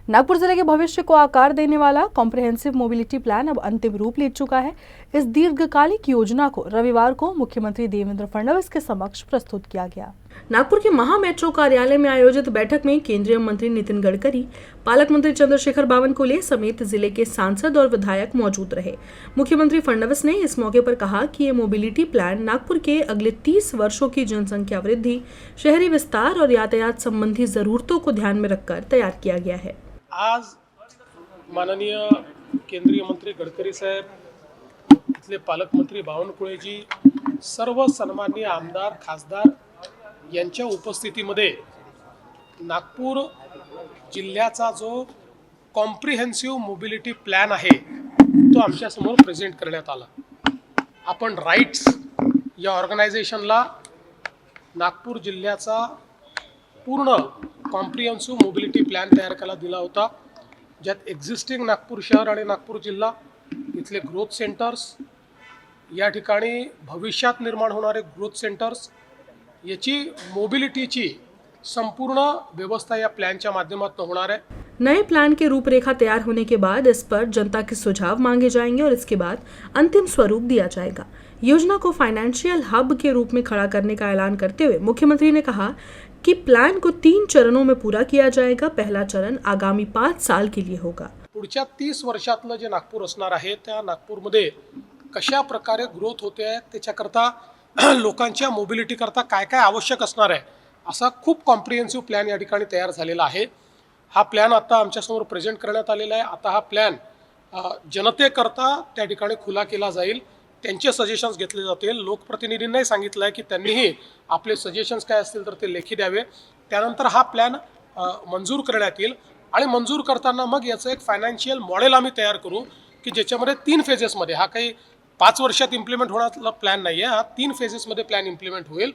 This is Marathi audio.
नागपुर जिले के भविष्य को आकार देने वाला कॉम्प्रिहेंसिव मोबिलिटी प्लान अब अंतिम रूप ले चुका है। इस दीर्घकालिक योजना को रविवार को मुख्यमंत्री देवेंद्र फडणवीस के समक्ष प्रस्तुत किया गया। नागपुर के महा मेट्रो कार्यालय में आयोजित बैठक में केंद्रीय मंत्री नितिन गडकरी, पालक मंत्री चंद्रशेखर बावनकुले समेत जिले के सांसद और विधायक मौजूद रहे। मुख्यमंत्री फडणवीस ने इस मौके पर कहा कि ये मोबिलिटी प्लान नागपुर के अगले 30 वर्षों की जनसंख्या वृद्धि, शहरी विस्तार और यातायात संबंधी जरूरतों को ध्यान में रखकर तैयार किया गया है। आज माननीय केंद्रीय मंत्री गडकरी साहेब, इथले पालकमंत्री बावनकुळेजी, सर्व सन्माननीय आमदार खासदार यांच्या उपस्थितीमध्ये नागपूर जिल्ह्याचा जो कॉम्प्रिहेन्सिव्ह मोबिलिटी प्लॅन आहे तो आमच्यासमोर प्रेझेंट करण्यात आला। आपण राईट्स या ऑर्गनायझेशनला नागपूर जिल्ह्याचा पूर्ण कॉम्प्रिहेन्सिव्ह मोबिलिटी प्लॅन तयार करायला दिला होता, ज्यात एक्झिस्टिंग नागपूर शहर आणि नागपूर जिल्हा इथले ग्रोथ सेंटर्स, या ठिकाणी भविष्यात निर्माण होणारे ग्रोथ सेंटर्स याची मोबिलिटीची संपूर्ण व्यवस्था या प्लान के माध्यमातून होणार है। नए प्लान के रूपरेखा तैयार होने के बाद इस पर जनता के सुझाव मांगे जाएंगे और इसके बाद अंतिम स्वरूप दिया जाएगा। योजना को फाइनेंशियल हब के रूप में खड़ा करने का ऐलान करते हुए मुख्यमंत्री ने कहा कि प्लान को 3 चरणों में पूरा किया जाएगा। पहला चरण आगामी 5 साल के लिए होगा। पुढच्या 30 वर्षातलं जे नागपूर असणार आहे त्या नागपूरमध्ये कशा प्रकारे ग्रोथ होते आहे, त्याच्याकरता लोकांच्या मोबिलिटी करता काय काय आवश्यक असणार आहे असा खूप कॉम्प्रिहेन्सिव्ह प्लॅन या ठिकाणी तयार झालेला आहे। हा प्लॅन आता आमच्यासमोर प्रेझेंट करण्यात आलेला आहे। आता हा प्लॅन जनतेकरता त्या ठिकाणी खुला केला जाईल, त्यांचे सजेशन्स घेतले जातील। लोकप्रतिनिधींनाही सांगितलं आहे की त्यांनीही आपले सजेशन्स काय असतील तर ते लेखी द्यावे। त्यानंतर हा प्लॅन मंजूर करण्यात येईल आणि मंजूर करताना मग याचं एक फायनान्शियल मॉडेल आम्ही तयार करू की ज्याच्यामध्ये 3 फेजेसमध्ये, हा काही 5 वर्षात इम्प्लिमेंट होण्याचा प्लॅन नाही आहे, हा 3 फेजेसमध्ये प्लॅन इम्प्लिमेंट होईल।